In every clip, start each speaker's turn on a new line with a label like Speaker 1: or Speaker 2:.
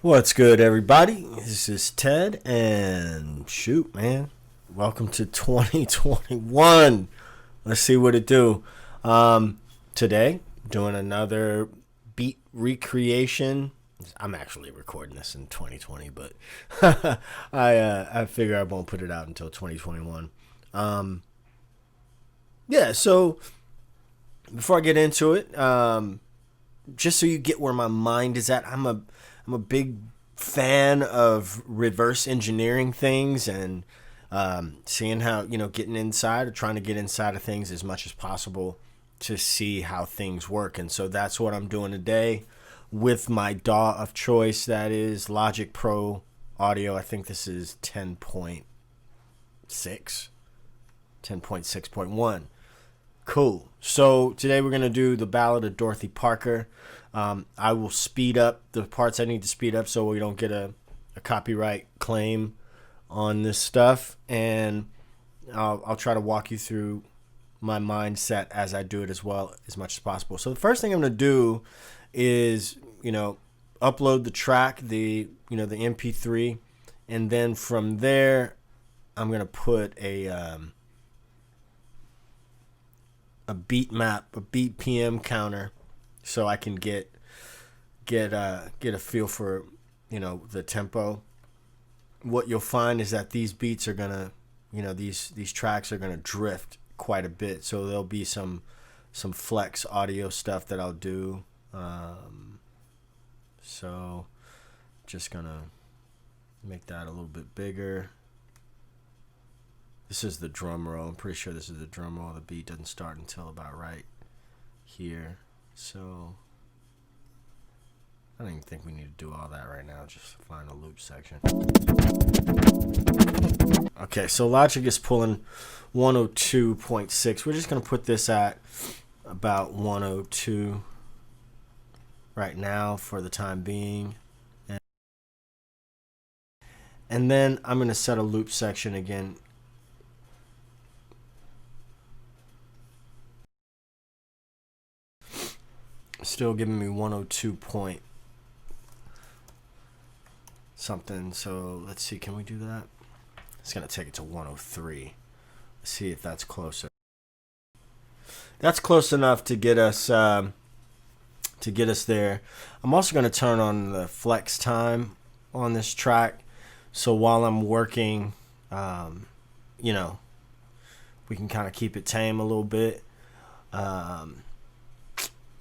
Speaker 1: What's good, everybody? This is Ted, and shoot, man, welcome to 2021. Let's see what it do. Today, doing another beat recreation. I'm actually recording this in 2020, but I figure I won't put it out until 2021. Yeah. So before I get into it, just so you get where my mind is at, I'm a big fan of reverse engineering things and seeing how, getting inside or trying to get inside of things as much as possible to see how things work. And so that's what I'm doing today with my DAW of choice. That is Logic Pro Audio. I think this is 10.6, 10.6.1. Cool. So today we're going to do the Ballad of Dorothy Parker. I will speed up the parts I need to speed up so we don't get a copyright claim on this stuff. And I'll try to walk you through my mindset as I do it as well as much as possible. So the first thing I'm going to do is, upload the track, the MP3. And then from there, I'm going to put a beat map, a BPM counter, so I can get a feel for the tempo. What you'll find is that these beats are gonna, these tracks are gonna drift quite a bit. So there'll be some flex audio stuff that I'll do. So just gonna make that a little bit bigger. This is the drum roll. I'm pretty sure this is the drum roll. The beat doesn't start until about right here. So I don't even think we need to do all that right now. Just find a loop section. Okay, so Logic is pulling 102.6. We're just going to put this at about 102 right now for the time being. And then I'm going to set a loop section again. Still giving me 102 point something. So let's see, can we do that? It's gonna take it to 103. Let's see if that's closer. That's close enough to get us there. I'm also gonna turn on the flex time on this track, so while I'm working, we can kind of keep it tame a little bit.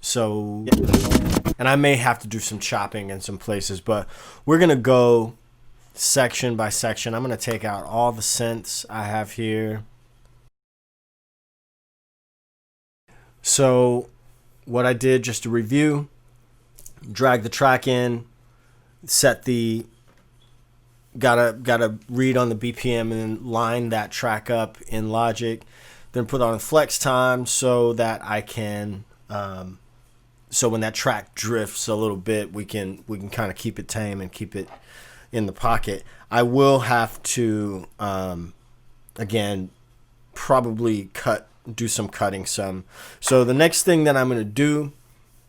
Speaker 1: So, and I may have to do some chopping in some places, but we're going to go section by section. I'm going to take out all the synths I have here. So what I did, just to review, drag the track in, set the, gotta read on the BPM and then line that track up in Logic, then put on flex time so that I can, so when that track drifts a little bit, we can kind of keep it tame and keep it in the pocket. I will have to, again, probably do some cutting some. So the next thing that I'm going to do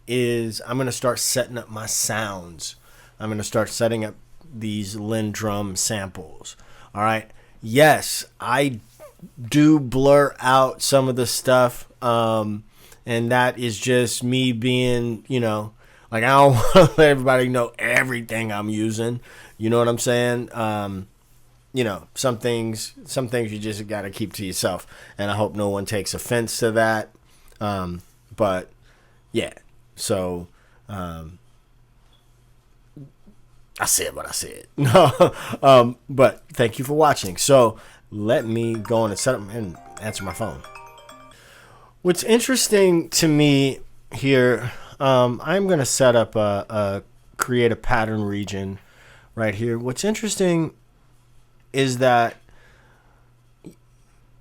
Speaker 1: is I'm going to start setting up my sounds. I'm going to start setting up these LinnDrum samples. All right. Yes, I do blur out some of the stuff. And that is just me being, like, I don't want to let everybody know everything I'm using. You know what I'm saying? Some things you just got to keep to yourself. And I hope no one takes offense to that. But, yeah. So, I said what I said. But thank you for watching. So, let me go on and set up and answer my phone. What's interesting to me here, I'm going to set up create a pattern region right here. What's interesting is that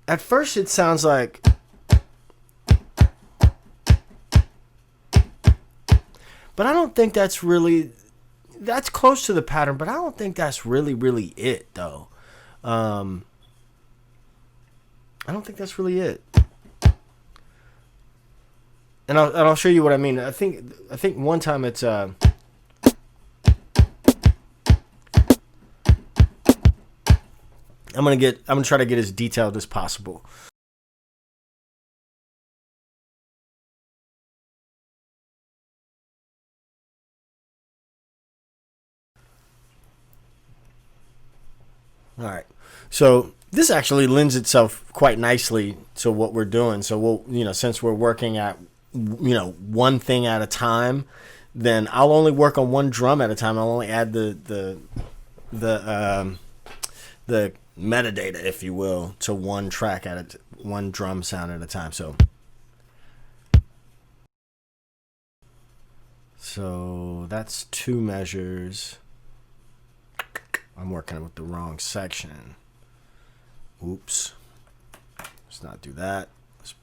Speaker 1: at first it sounds like, but I don't think that's close to the pattern, but I don't think that's really it, though. I don't think that's really it. And I'll show you what I mean. I think one time it's I'm gonna try to get as detailed as possible. All right. So this actually lends itself quite nicely to what we're doing. So we'll, since we're working at, one thing at a time, then I'll only work on one drum at a time. I'll only add the metadata, if you will, to one track one drum sound at a time. So that's 2 measures. I'm working with the wrong section. Oops. Let's not do that. Let's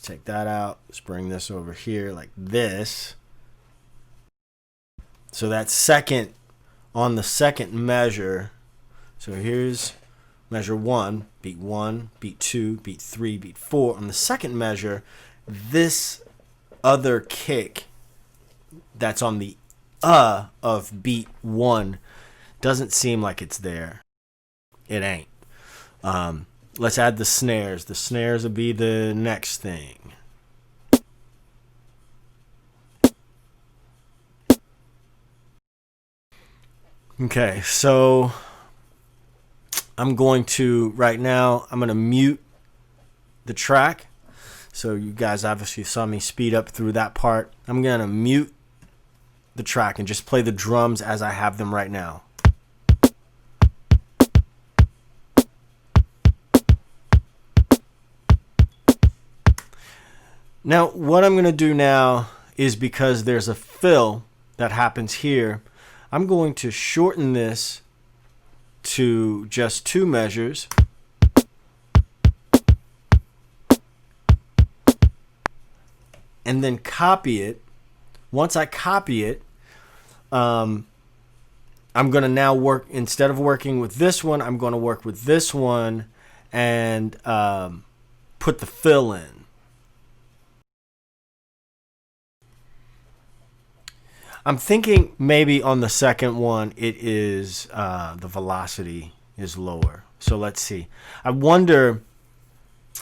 Speaker 1: take that out. Let's bring this over here like this. So that second, on the second measure, so here's measure 1, beat 2, beat 3, beat 4. On the second measure, this other kick that's on the of beat 1 doesn't seem like it's there. It ain't. Let's add the snares. The snares will be the next thing. Okay, so I'm going to, right now, I'm going to mute the track. So you guys obviously saw me speed up through that part. I'm going to mute the track and just play the drums as I have them right now. Now, what I'm going to do now is, because there's a fill that happens here, I'm going to shorten this to just 2 measures. And then copy it. Once I copy it, I'm going to now work, instead of working with this one, I'm going to work with this one and put the fill in. I'm thinking maybe on the second one it is the velocity is lower. So let's see. I wonder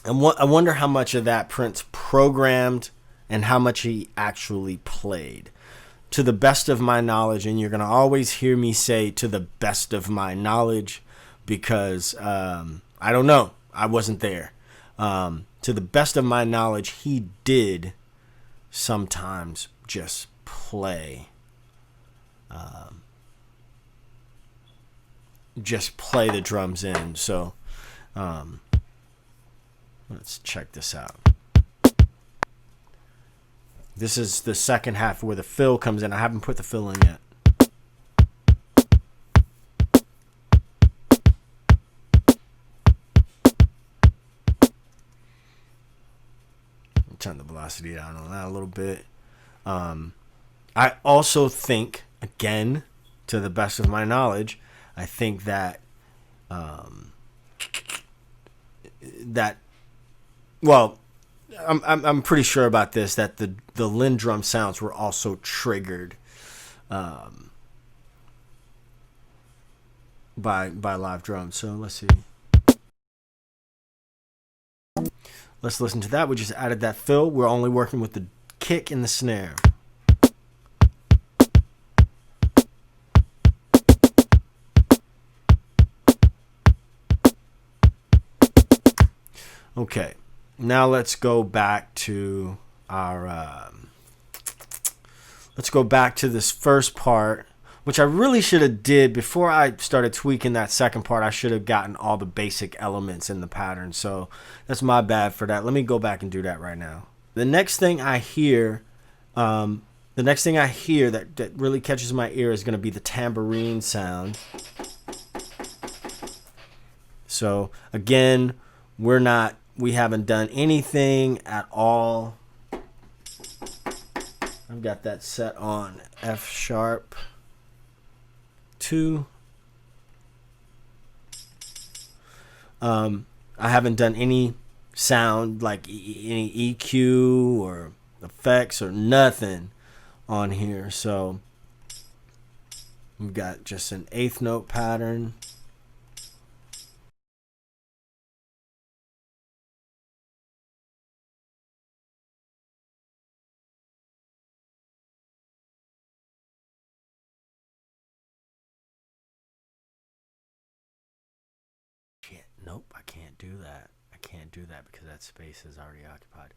Speaker 1: how much of that Prince programmed and how much he actually played. To the best of my knowledge, and you're going to always hear me say to the best of my knowledge, because I don't know. I wasn't there. To the best of my knowledge, he did sometimes just play. Just play the drums in. So let's check this out. This is the second half where the fill comes in. I haven't put the fill in yet. Turn the velocity down on that a little bit. I also think, again, to the best of my knowledge, I think that I'm pretty sure about this, that the LinnDrum sounds were also triggered by live drums. So let's see. Let's listen to that. We just added that fill. We're only working with the kick and the snare. Okay, now let's go back to our let's go back to this first part, which I really should have did before I started tweaking that second part. I should have gotten all the basic elements in the pattern, so that's my bad for that. Let me go back and do that right now. The next thing I hear that really catches my ear is going to be the tambourine sound. So again, we haven't done anything at all. I've got that set on F sharp 2. I haven't done any sound, like any EQ or effects or nothing on here. So we've got just an 8th note pattern. Nope, I can't do that. I can't do that because that space is already occupied.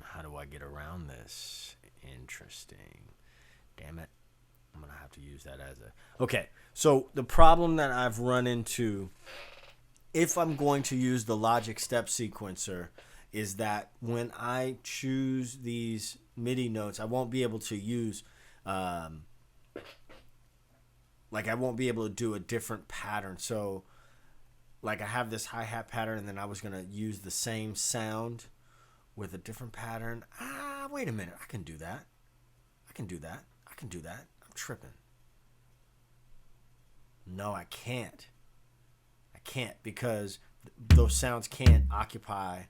Speaker 1: How do I get around this? Interesting. Damn it. I'm going to have to use that as a... Okay, so the problem that I've run into, if I'm going to use the Logic step sequencer, is that when I choose these MIDI notes, I won't be able to use... I won't be able to do a different pattern. So, like, I have this hi-hat pattern, and then I was going to use the same sound with a different pattern. Wait a minute. I can do that. I can do that. I'm tripping. No, I can't. I can't because those sounds can't occupy,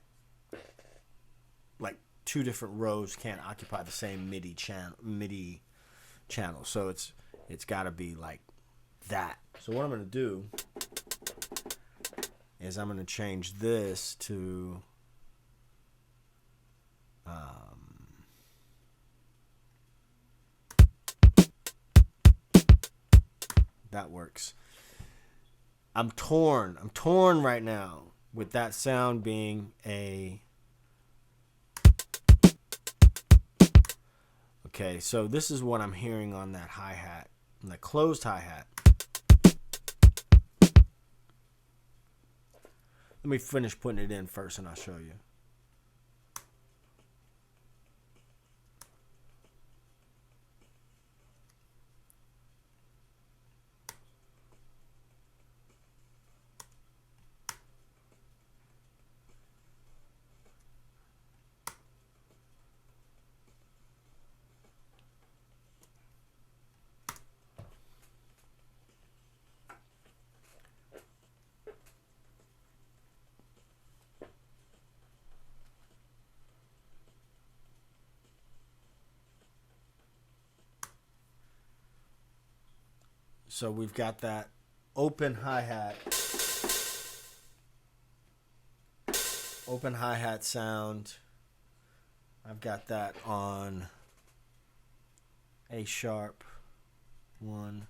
Speaker 1: like, two different rows can't occupy the same MIDI channel. So it's got to be like that. So what I'm going to do is I'm going to change this to that works. I'm torn right now with that sound being a... Okay, so this is what I'm hearing on that hi-hat, on the closed hi-hat. Let me finish putting it in first and I'll show you. So we've got that open hi-hat sound. I've got that on A sharp 1.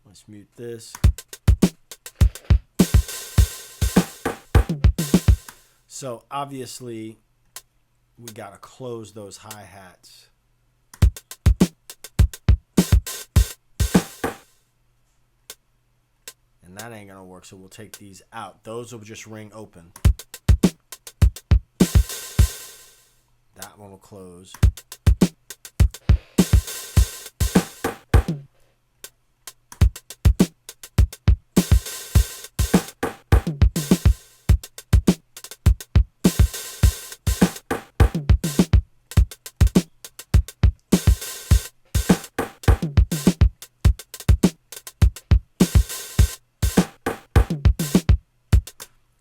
Speaker 1: Let's mute this. So obviously we gotta close those hi-hats. And that ain't gonna work, so we'll take these out. Those will just ring open. That one will close.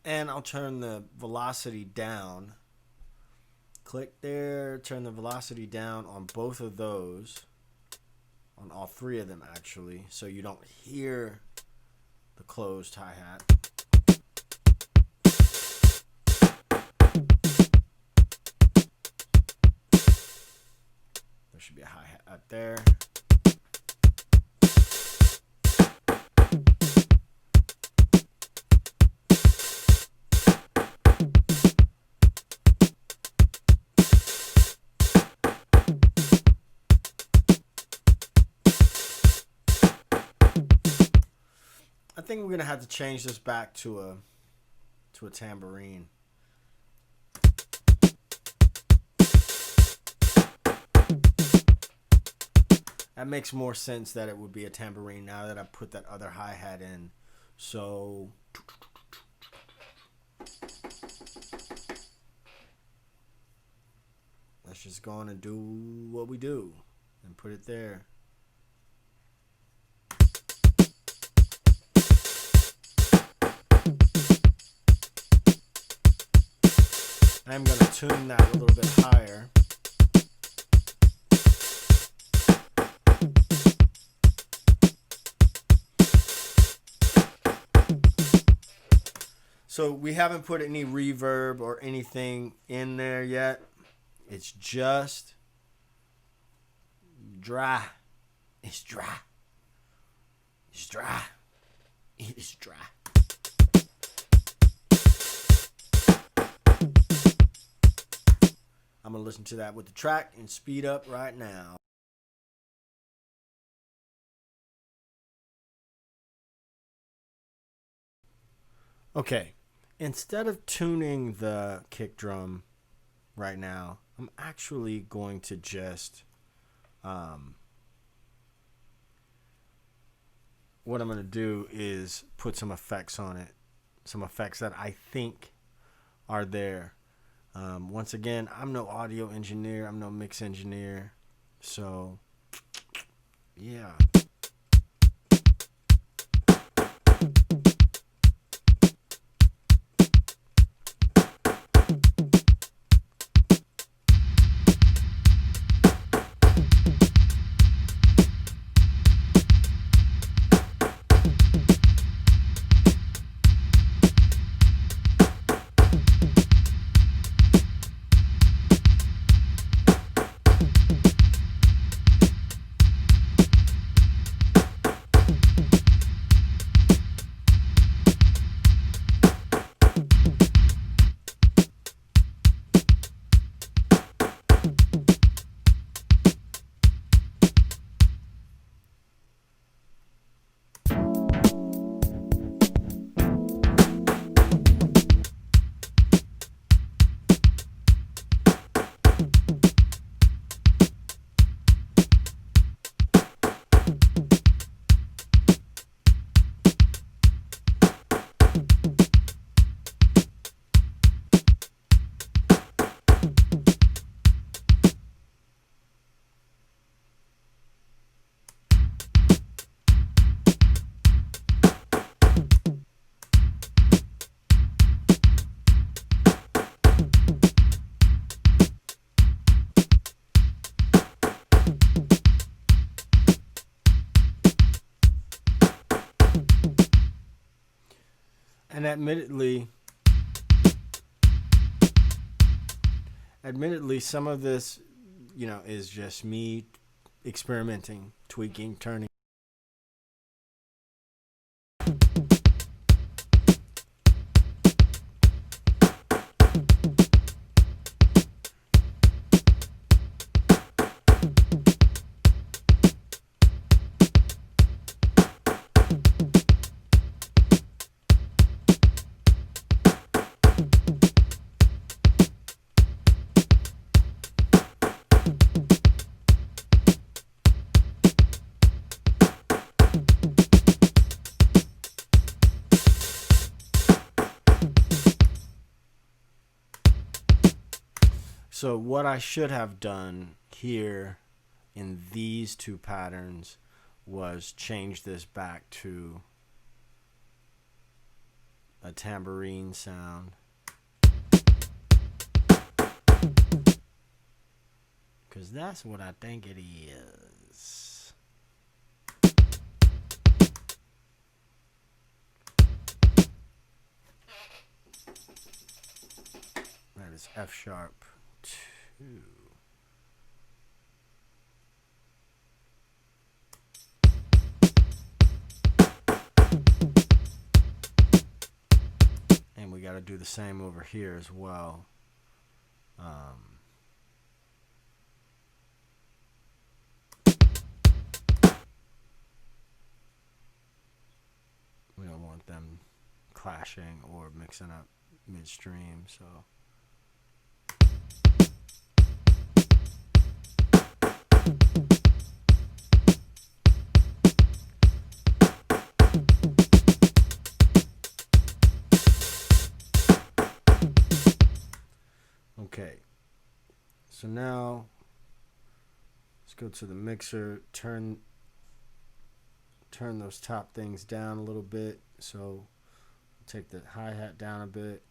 Speaker 1: And I'll turn the velocity down. Click there, turn the velocity down on both of those. On all three of them, actually. So you don't hear the closed hi-hat. There should be a hi-hat up there. I think we're gonna have to change this back to a tambourine. That makes more sense that it would be a tambourine now that I put that other hi-hat in. So let's just go on and do what we do and put it there. I'm going to tune that a little bit higher. So we haven't put any reverb or anything in there yet. It's just dry. It's dry. It's dry. It is dry. I'm going to listen to that with the track and speed up right now. Okay, instead of tuning the kick drum right now, I'm actually going to just what I'm going to do is put some effects on it, some effects that I think are there. Once again, I'm no audio engineer, I'm no mix engineer, so yeah. And admittedly, some of this, is just me experimenting, tweaking, turning. So what I should have done here in these two patterns was change this back to a tambourine sound. Because that's what I think it is. That is F sharp 2. And we got to do the same over here as well. We don't want them clashing or mixing up midstream, so. Okay, so now let's go to the mixer, turn those top things down a little bit. So take the hi-hat down a bit.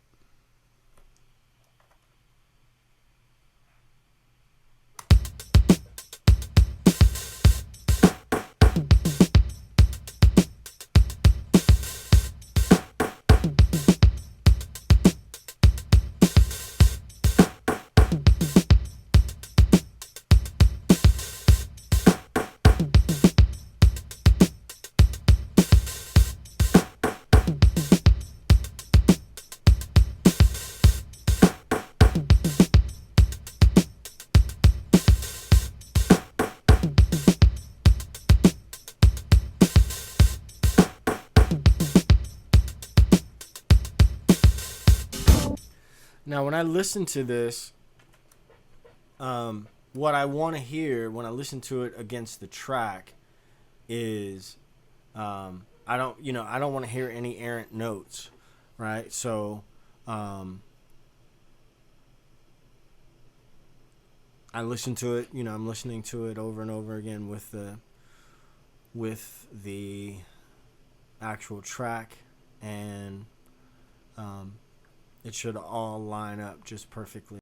Speaker 1: Now, when I listen to this, what I want to hear when I listen to it against the track is, I don't want to hear any errant notes, right? So, I listen to it. I'm listening to it over and over again with the actual track, and it should all line up just perfectly.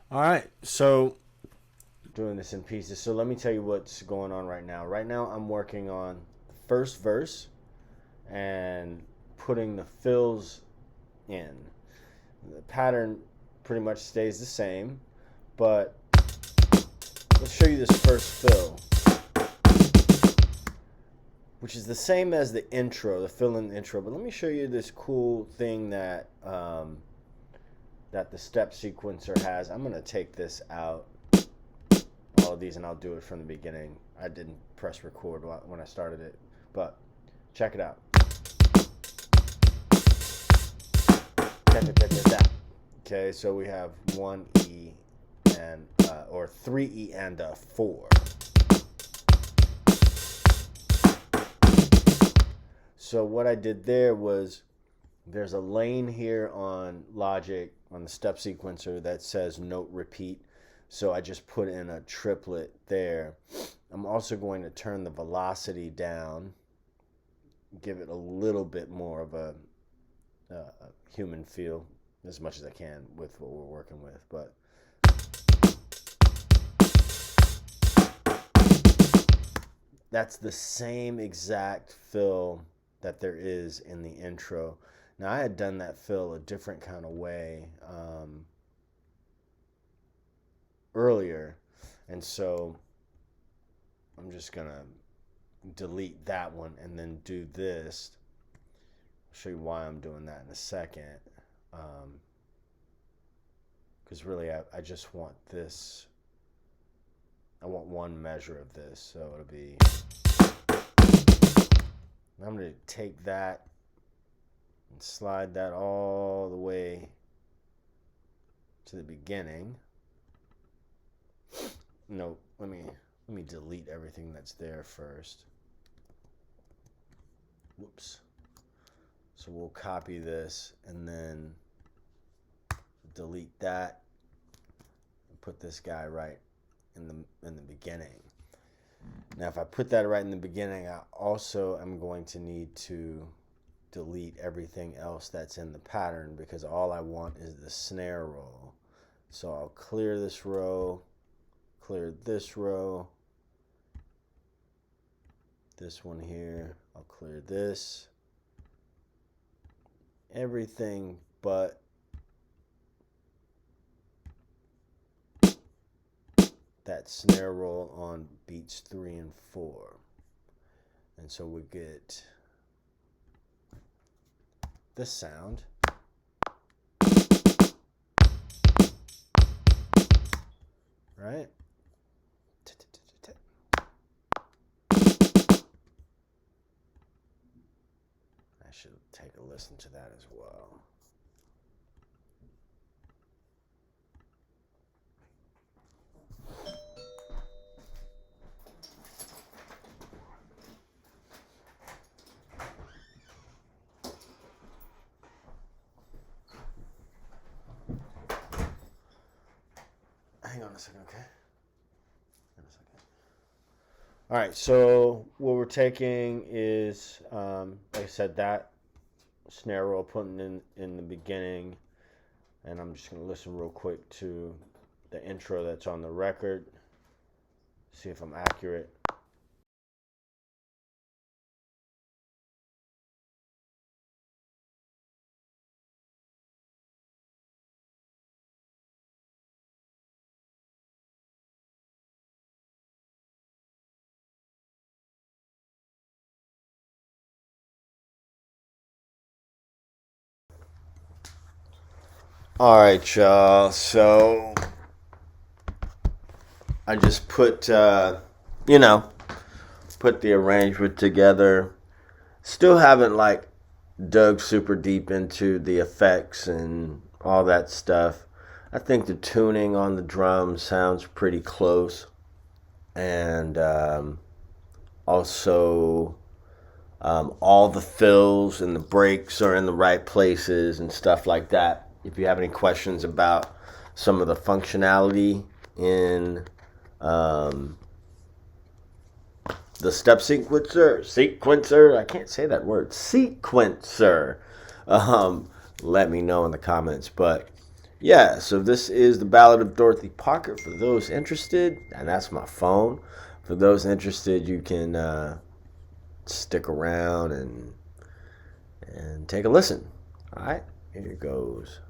Speaker 1: All right, so doing this in pieces. So let me tell you what's going on right now. Right now I'm working on the first verse and putting the fills in. The pattern pretty much stays the same, but let's show you this first fill, which is the same as the intro, the fill in the intro. But let me show you this cool thing that that the step sequencer has. I'm gonna take this out, all of these, and I'll do it from the beginning. I didn't press record when I started it, but check it out. Okay, so we have 1E and or 3E and a 4. So what I did there was, there's a lane here on Logic on the step sequencer that says note repeat. So I just put in a triplet there. I'm also going to turn the velocity down, give it a little bit more of a human feel, as much as I can with what we're working with. But that's the same exact fill that there is in the intro. Now, I had done that fill a different kind of way earlier, and so I'm just gonna delete that one and then do this. I'll show you why I'm doing that in a second, because really I just want this. I want one measure of this, so it'll be. I'm going to take that and slide that all the way to the beginning. No, let me delete everything that's there first. Whoops. So we'll copy this and then delete that and put this guy right in the beginning. Now, if I put that right in the beginning, I also am going to need to delete everything else that's in the pattern, because all I want is the snare roll. So I'll clear this row, clear this row, this one here, I'll clear this, everything but that snare roll on beats 3 and 4. And so we get this sound. Right? I should take a listen to that as well. Hang on a second, okay? All right, so what we're taking is, like I said, that snare roll, putting in the beginning, and I'm just going to listen real quick to the intro that's on the record. See if I'm accurate. All right, y'all. So I just put, put the arrangement together. Still haven't like dug super deep into the effects and all that stuff. I think the tuning on the drums sounds pretty close, and also all the fills and the breaks are in the right places and stuff like that. If you have any questions about some of the functionality in the step sequencer, I can't say that word, sequencer, let me know in the comments. But yeah, so this is the Ballad of Dorothy Parker. For those interested, and that's my phone. For those interested, you can stick around and take a listen. All right, here it goes.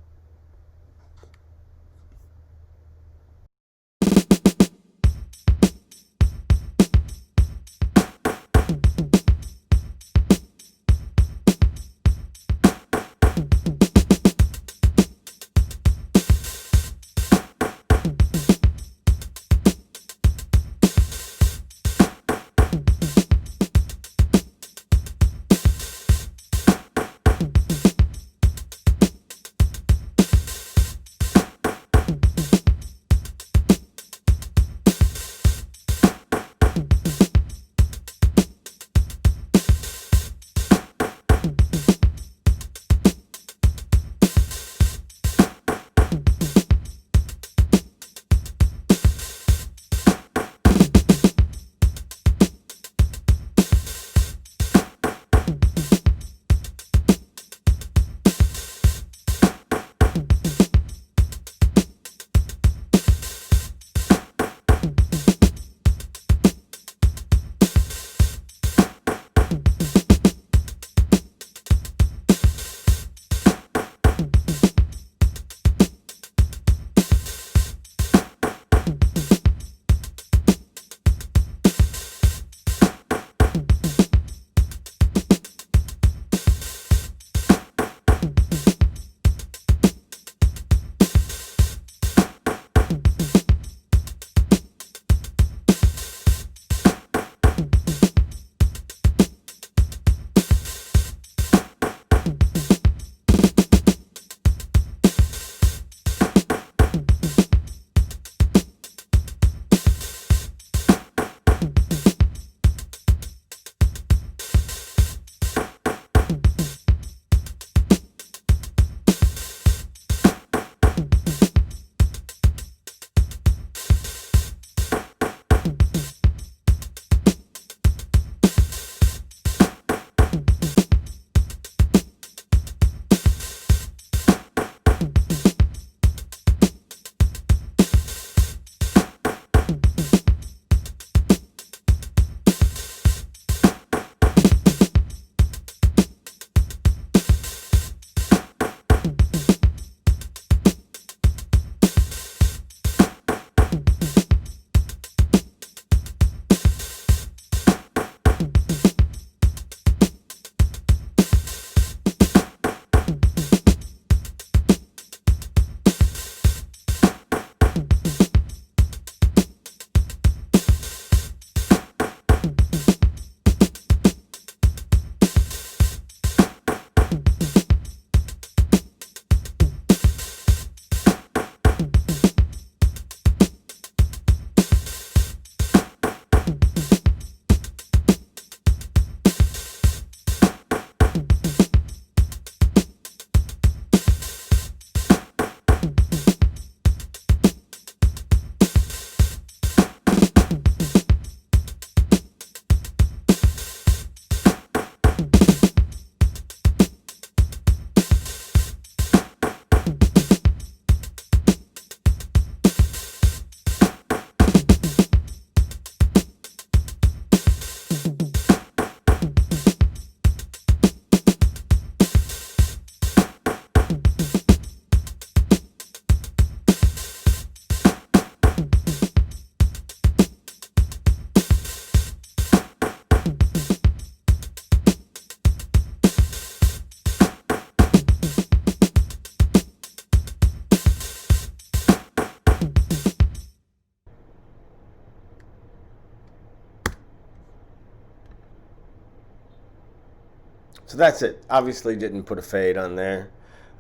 Speaker 1: So that's it. Obviously didn't put a fade on there.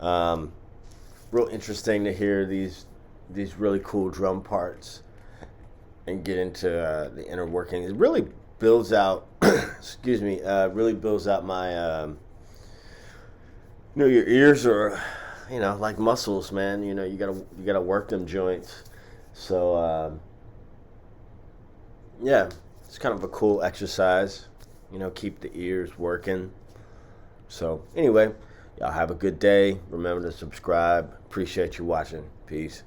Speaker 1: Real interesting to hear these really cool drum parts and get into the inner workings. It really builds out excuse me, really builds out my your ears are like muscles, man. You gotta work them joints. So yeah, it's kind of a cool exercise. Keep the ears working. So anyway, y'all have a good day. Remember to subscribe. Appreciate you watching. Peace.